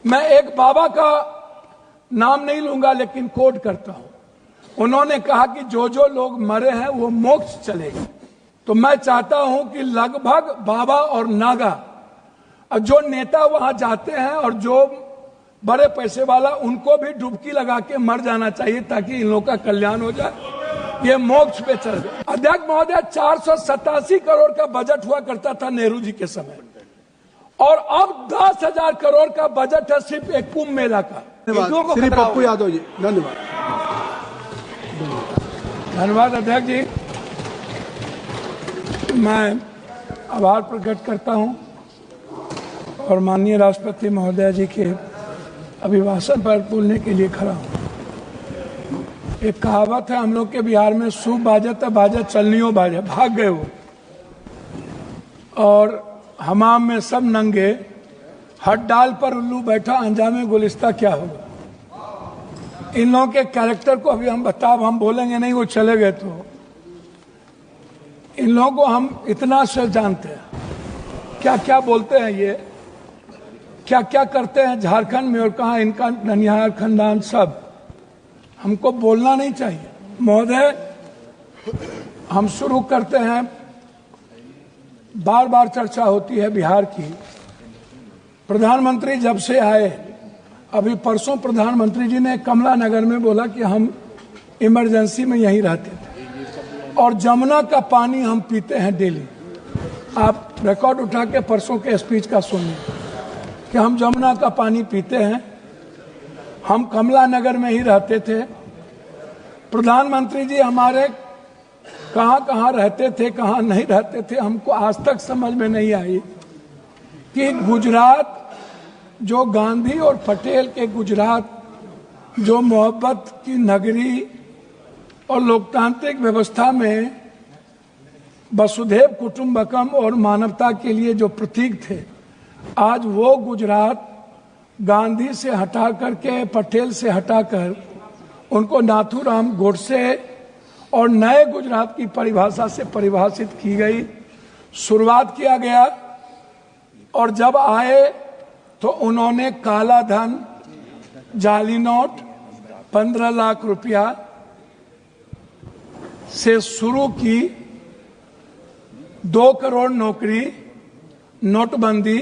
मैं एक बाबा का नाम नहीं लूंगा लेकिन कोट करता हूं। उन्होंने कहा कि जो जो लोग मरे हैं वो मोक्ष चलेगा। तो मैं चाहता हूं कि लगभग बाबा और नागा और जो नेता वहां जाते हैं और जो बड़े पैसे वाला, उनको भी डुबकी लगा के मर जाना चाहिए ताकि इन लोगों का कल्याण हो जाए, ये मोक्ष पे चल गए। अध्यक्ष महोदय, 487 करोड़ का बजट हुआ करता था नेहरू जी के समय, और अब 10,000 करोड़ का बजट है सिर्फ एक कुंभ मेला का। श्री पप्पू यादव जी, धन्यवाद। धन्यवाद अध्यक्ष जी, मैं आभार प्रकट करता हूं और माननीय राष्ट्रपति महोदय जी के अभिभाषण पर बोलने के लिए खड़ा हूं। एक कहावत है हम लोग के बिहार में, सूप बाजत बाजत चलनियो बाजे, भाग गए वो और हमाम में सब नंगे, हट डाल पर उल्लू बैठा, अंजामे गुलिस्ता क्या होगा। इन लोगों के कैरेक्टर को अभी हम बोलेंगे नहीं, वो चले गए। तो इन लोगों को हम इतना से जानते हैं, क्या क्या बोलते हैं ये, क्या क्या करते हैं झारखंड में, और कहाँ इनका ननिहाल खानदान, सब हमको बोलना नहीं चाहिए। महोदय, हम शुरू करते हैं। बार बार चर्चा होती है बिहार की। प्रधानमंत्री जब से आए, अभी परसों प्रधानमंत्री जी ने कमला नगर में बोला कि हम इमरजेंसी में यहीं रहते थे और जमुना का पानी हम पीते हैं डेली। आप रिकॉर्ड उठा के परसों के स्पीच का सुनिए कि हम जमुना का पानी पीते हैं। हम कमला नगर में ही रहते थे। प्रधानमंत्री जी हमारे कहाँ कहाँ रहते थे, कहाँ नहीं रहते थे, हमको आज तक समझ में नहीं आई कि गुजरात, जो गांधी और पटेल के गुजरात, जो मोहब्बत की नगरी और लोकतांत्रिक व्यवस्था में वसुधैव कुटुंबकम और मानवता के लिए जो प्रतीक थे, आज वो गुजरात गांधी से हटा करके, पटेल से हटाकर उनको नाथूराम गोडसे और नए गुजरात की परिभाषा से परिभाषित की गई। शुरुआत किया गया और जब आए तो उन्होंने काला धन, जाली नोट, 15 लाख रुपया से शुरू की, 2 करोड़ नौकरी, नोटबंदी,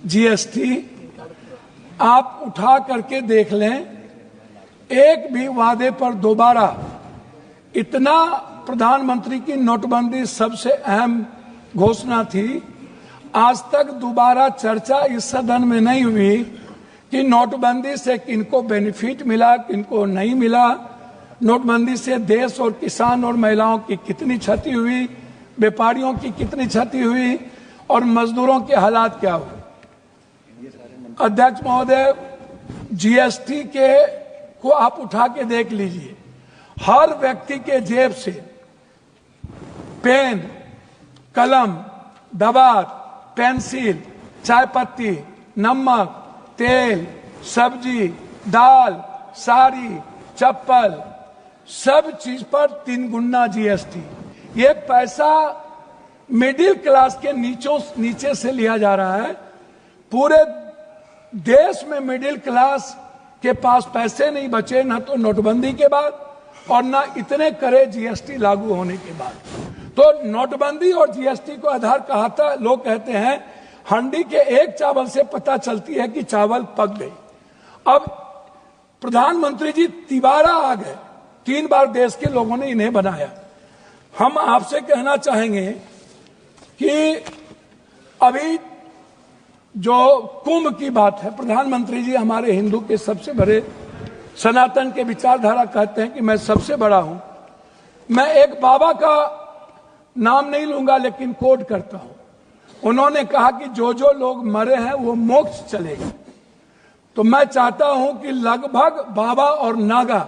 जीएसटी, आप उठा करके देख लें। एक भी वादे पर दोबारा, इतना प्रधानमंत्री की नोटबंदी सबसे अहम घोषणा थी, आज तक दोबारा चर्चा इस सदन में नहीं हुई कि नोटबंदी से किनको बेनिफिट मिला, किनको नहीं मिला, नोटबंदी से देश और किसान और महिलाओं की कितनी क्षति हुई, व्यापारियों की कितनी क्षति हुई और मजदूरों के हालात क्या हुए। अध्यक्ष महोदय, जीएसटी के को आप उठा के देख लीजिए, हर व्यक्ति के जेब से पेन, कलम, दवात, पेंसिल, चाय पत्ती, नमक, तेल, सब्जी, दाल, साड़ी, चप्पल, सब चीज पर 3 गुना जीएसटी। ये पैसा मिडिल क्लास के नीचे से लिया जा रहा है। पूरे देश में मिडिल क्लास के पास पैसे नहीं बचे, ना तो नोटबंदी के बाद और ना इतने करे जीएसटी लागू होने के बाद। तो नोटबंदी और जीएसटी को आधार कहा था। लोग कहते हैं हंडी के एक चावल से पता चलती है कि चावल पक गई। अब प्रधानमंत्री जी तिबारा आ गए, 3 बार देश के लोगों ने इन्हें बनाया। हम आपसे कहना चाहेंगे कि अभी जो कुंभ की बात है, प्रधानमंत्री जी हमारे हिंदू के सबसे बड़े, सनातन के विचारधारा कहते हैं कि मैं सबसे बड़ा हूं। मैं एक बाबा का नाम नहीं लूंगा लेकिन कोट करता हूं। उन्होंने कहा कि जो जो लोग मरे हैं वो मोक्ष चलेगा। तो मैं चाहता हूं कि लगभग बाबा और नागा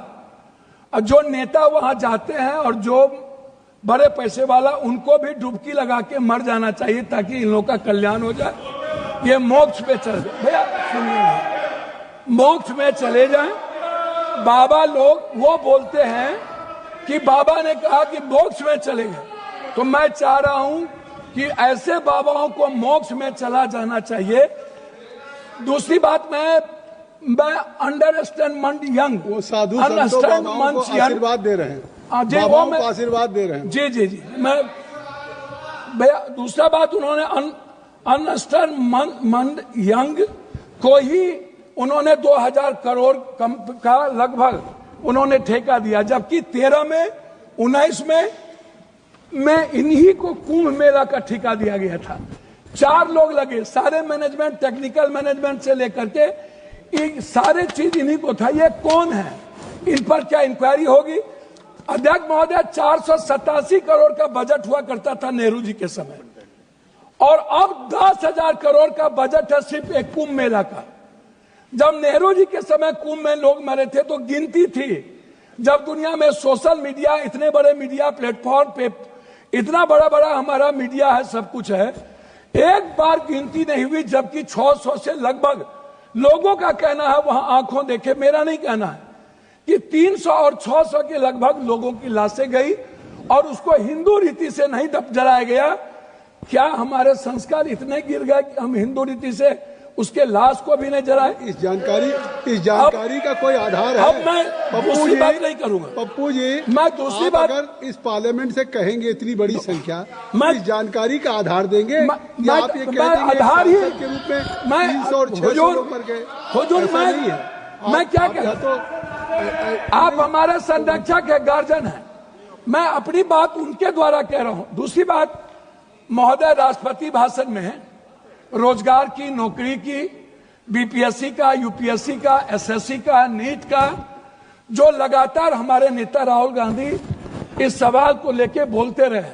और जो नेता वहां जाते हैं और जो बड़े पैसे वाला, उनको भी डुबकी लगा के मर जाना चाहिए ताकि इन लोगों का कल्याण हो जाए। ये मोक्ष पे चल जाए। भैया सुनिए, मोक्ष में चले जाएं। बाबा लोग वो बोलते हैं कि बाबा ने कहा कि मोक्ष में चले गए, तो मैं चाह रहा हूं कि ऐसे बाबाओं को मोक्ष में चला जाना चाहिए दूसरी बात मैं अंडरस्टैंड यंग, वो साधु संतों बाबाओं को आशीर्वाद दे रहे हैं, जी वो बाबाओं को आशीर्वाद दे रहे हैं। जी जी जी मैं भैया, दूसरा बात उन्होंने अंडरस्टैंड यंग को ही उन्होंने 2000 करोड़ का लगभग उन्होंने ठेका दिया, जबकि 13 में 19 में इन्हीं को कुंभ मेला का ठेका दिया गया था। 4 लोग लगे, सारे मैनेजमेंट, टेक्निकल मैनेजमेंट से लेकर के सारे चीज इन्हीं को था। ये कौन है, इन पर क्या इंक्वायरी होगी? अध्यक्ष महोदय, 487 करोड़ का बजट हुआ करता था नेहरू जी के समय, और अब 10,000 करोड़ का बजट है सिर्फ एक कुंभ मेला का। जब नेहरू जी के समय कुंभ में लोग मरे थे तो गिनती थी। जब दुनिया में सोशल मीडिया, इतने बड़े मीडिया प्लेटफॉर्म पे इतना बड़ा बड़ा हमारा मीडिया है, सब कुछ है, एक बार गिनती नहीं हुई, जबकि 600 से लगभग लोगों का कहना है, वहां आंखों देखे, मेरा नहीं कहना है, कि 300 और 600 के लगभग लोगों की लाशें गई और उसको हिंदू रीति से नहीं जलाया गया। क्या हमारे संस्कार इतने गिर गए कि हम हिंदू रीति से उसके लाश को भी नहीं जलाए? इस जानकारी का कोई आधार है? अब मैं दूसरी बात नहीं करूंगा पप्पू जी, मैं दूसरी बात, अगर इस पार्लियामेंट से कहेंगे इतनी बड़ी संख्या, मैं इस जानकारी का आधार देंगे या आप ये कह देंगे आधार ही के रूप में 300 और 600 ऊपर गए? मैं क्या कहता, तो आप हमारे संरक्षक है, गार्जियन है, मैं अपनी बात उनके द्वारा कह रहा हूं। दूसरी बात महोदय, राष्ट्रपति भाषण में रोजगार की, नौकरी की, बीपीएससी का, यूपीएससी का, एसएससी का, नीट का, जो लगातार हमारे नेता राहुल गांधी इस सवाल को लेके बोलते रहे।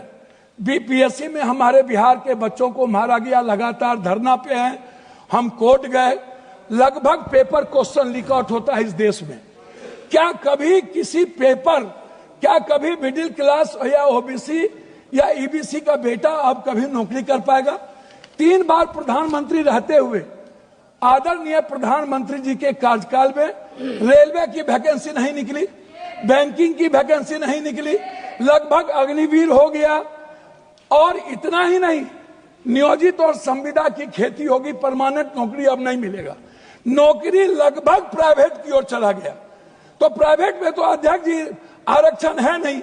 बीपीएससी में हमारे बिहार के बच्चों को मारा गया, लगातार धरना पे हैं, हम कोर्ट गए, लगभग पेपर क्वेश्चन लीक आउट होता है इस देश में। क्या कभी किसी पेपर, क्या कभी मिडिल क्लास या ओबीसी या ईबीसी का बेटा अब कभी नौकरी कर पाएगा? 3 बार प्रधानमंत्री रहते हुए आदरणीय प्रधानमंत्री जी के कार्यकाल में रेलवे की वैकेंसी नहीं निकली, बैंकिंग की वैकेंसी नहीं निकली, लगभग अग्निवीर हो गया। और इतना ही नहीं, नियोजित और संविदा की खेती होगी, परमानेंट नौकरी अब नहीं मिलेगा, नौकरी लगभग प्राइवेट की ओर चला गया। तो प्राइवेट में तो अध्यक्ष जी आरक्षण है नहीं,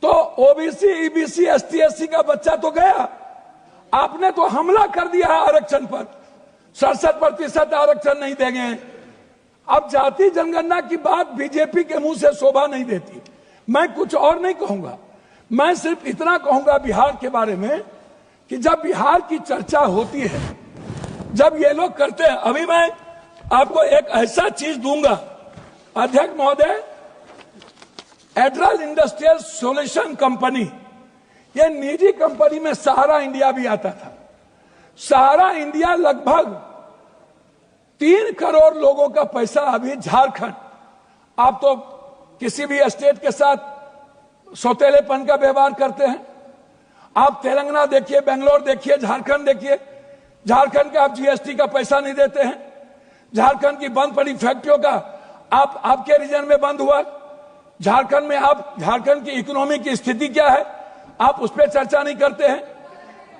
तो ओबीसी, ईबीसी, एसटी, एससी का बच्चा तो गया। आपने तो हमला कर दिया है आरक्षण पर, 67% आरक्षण नहीं देंगे। अब जाति जनगणना की बात बीजेपी के मुंह से शोभा नहीं देती। मैं कुछ और नहीं कहूंगा, मैं सिर्फ इतना कहूंगा बिहार के बारे में कि जब बिहार की चर्चा होती है, जब ये लोग करते हैं, अभी मैं आपको एक ऐसा चीज दूंगा अध्यक्ष महोदय, एड्रल इंडस्ट्रियल सॉल्यूशन कंपनी, ये निजी कंपनी में सहारा इंडिया भी आता था। सहारा इंडिया लगभग 3 करोड़ लोगों का पैसा अभी झारखंड, आप तो किसी भी स्टेट के साथ सौतेलेपन का व्यवहार करते हैं। आप तेलंगाना देखिए, बेंगलोर देखिए, झारखंड देखिए, झारखंड के आप जीएसटी का पैसा नहीं देते हैं। झारखंड की बंद पड़ी फैक्ट्रियों का आपके रीजन में बंद हुआ। झारखंड में आप, झारखंड की इकोनॉमी की स्थिति क्या है, आप उस पर चर्चा नहीं करते हैं।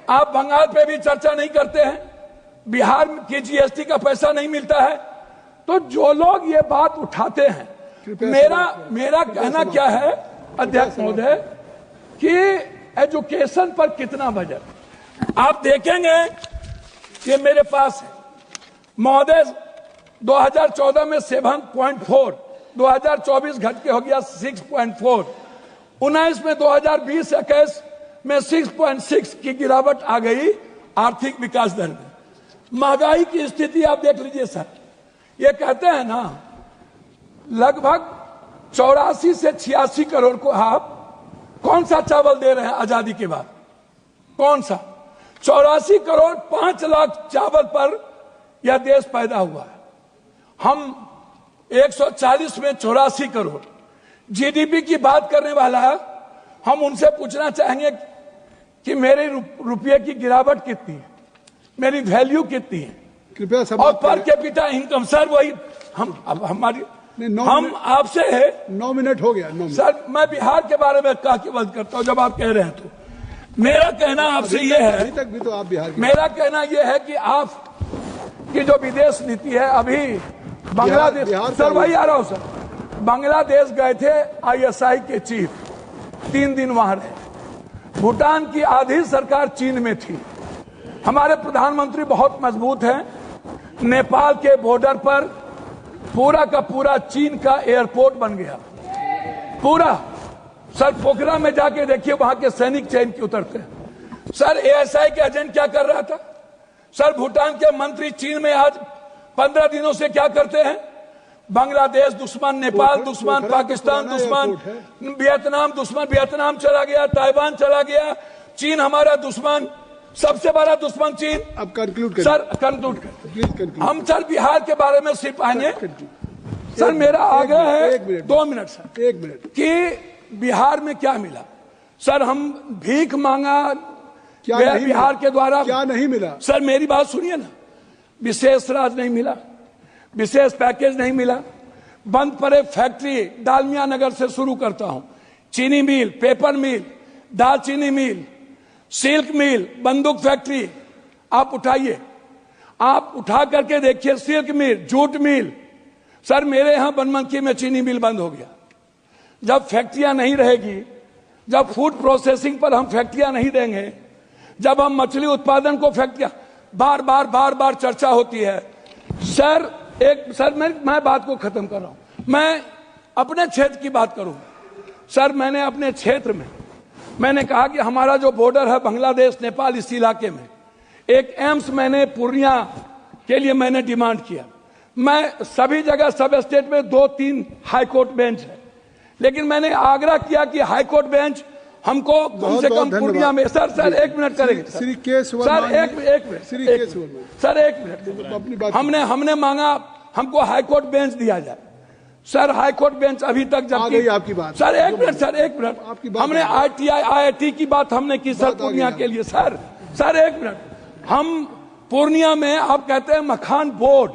आप बंगाल पे भी चर्चा नहीं करते हैं। बिहार की जीएसटी का पैसा नहीं मिलता है। तो जो लोग ये बात उठाते हैं, मेरा कहना क्या है अध्यक्ष महोदय, कि एजुकेशन पर कितना बजट आप देखेंगे कि मेरे पास है महोदय, 2014 में 7.4, 2024 घट के हो गया 6.4, 19 में 2020-21 में 6.6 की गिरावट आ गई आर्थिक विकास दर में। महंगाई की स्थिति आप देख लीजिए सर, ये कहते हैं ना लगभग 84 से 86 करोड़ को आप कौन सा चावल दे रहे हैं आजादी के बाद, कौन सा? 84 करोड़ 5 लाख चावल पर यह देश पैदा हुआ है। हम 140 में 84 करोड़ जीडीपी की बात करने वाला है। हम उनसे पूछना चाहेंगे कि मेरे रुपये की गिरावट कितनी है, मेरी वैल्यू कितनी है, कृपया सब और पर कैपिटा इनकम सर वही हम आपसे है। 9 मिनट हो गया। 9 मिनट सर, मैं बिहार के बारे में कहा कि बात करता हूं जब आप कह रहे हैं। तो मेरा कहना आपसे ये है, अभी तक भी तो आप बिहार के, मेरा कहना यह है कि आप की जो विदेश नीति है, अभी बांग्लादेश, सर वही आ रहा हूं सर, बांग्लादेश गए थे ISI के चीफ, 3 दिन वहां रहे। भूटान की आधी सरकार चीन में थी। हमारे प्रधानमंत्री बहुत मजबूत हैं। नेपाल के बॉर्डर पर पूरा का पूरा चीन का एयरपोर्ट बन गया, पूरा। सर पोखरा में जाके देखिए, वहां के सैनिक चैन की उतरते हैं। सर ASI के एजेंट क्या कर रहा था? सर भूटान के मंत्री चीन में आज 15 दिनों से क्या करते हैं? बांग्लादेश दुश्मन, नेपाल दुश्मन, पाकिस्तान दुश्मन, वियतनाम दुश्मन, वियतनाम चला गया, ताइवान चला गया, चीन हमारा दुश्मन, सबसे बड़ा दुश्मन चीन। अब कंक्लूड सर कंक्लूड कर, हम सर बिहार के बारे में सिर्फ आएंगे। सर मेरा आग्रह है 2 मिनट सर, 1 मिनट, कि बिहार में क्या मिला? सर हम भीख मांगा क्या बिहार के द्वारा? क्या नहीं मिला? सर मेरी बात सुनिए ना, विशेष राज नहीं मिला, विशेष पैकेज नहीं मिला, बंद पड़े फैक्ट्री, डालमिया नगर से शुरू करता हूं, चीनी मिल, पेपर मिल, दालचीनी मिल, सिल्क मिल, बंदूक फैक्ट्री, आप उठाइए, आप उठा करके देखिए, सिल्क मिल, जूट मिल। सर मेरे यहां बनमनखी में चीनी मिल बंद हो गया। जब फैक्ट्रियां नहीं रहेगी, जब फूड प्रोसेसिंग पर हम फैक्ट्रियां नहीं देंगे, जब हम मछली उत्पादन को फैक्ट्रियां, बार बार चर्चा होती है। सर मैं बात को खत्म कर रहा हूं, मैं अपने क्षेत्र की बात करूं। सर मैंने अपने क्षेत्र में मैंने कहा कि हमारा जो बॉर्डर है बांग्लादेश नेपाल, इस इलाके में एक एम्स मैंने पूर्णिया के लिए मैंने डिमांड किया। मैं सभी जगह सब स्टेट में 2-3 हाईकोर्ट बेंच है, लेकिन मैंने आग्रह किया कि हाईकोर्ट बेंच हमको कम से कम पूर्णिया में। सर 1 मिनट करेंगे सर, एक मिनट, हमने मांगा हमको हाईकोर्ट बेंच दिया जाए। सर हाईकोर्ट बेंच अभी तक जबकि आपकी बात, सर एक मिनट, हमने IIT की बात हमने की सर पूर्णिया के लिए। सर 1 मिनट, हम पूर्णिया में आप कहते हैं मखान बोर्ड,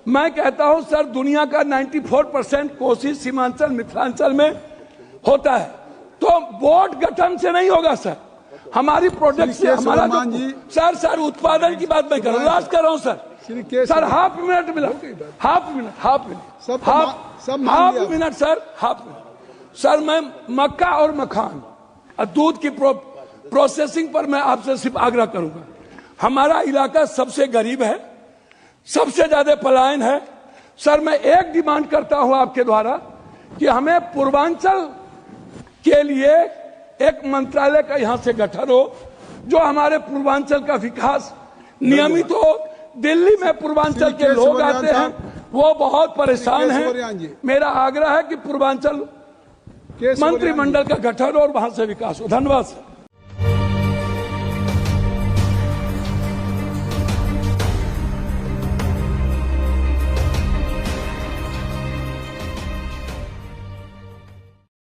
मैं कहता हूं सर दुनिया का 94% कोशिश सीमांचल मिथिलांचल में होता है, तो बोर्ड गठन से नहीं होगा सर, हमारी प्रोडक्ट से हमारा सर उत्पादन की बात मैं कर रहा हूँ, लास्ट कर रहा हूँ सर हाफ मिनट मिला, हाफ मिनट सर मैं मक्का और मखान और दूध की प्रोसेसिंग पर मैं आपसे सिर्फ आग्रह करूंगा। हमारा इलाका सबसे गरीब है, सबसे ज्यादा पलायन है। सर मैं एक डिमांड करता हूं आपके द्वारा कि हमें पूर्वांचल के लिए एक मंत्रालय का यहां से गठन हो, जो हमारे पूर्वांचल का विकास नियमित हो। दिल्ली में पूर्वांचल के लोग आते हैं, वो बहुत परेशान हैं। मेरा आग्रह है कि पूर्वांचल मंत्रिमंडल का गठन और वहां से विकास हो। धन्यवाद सर।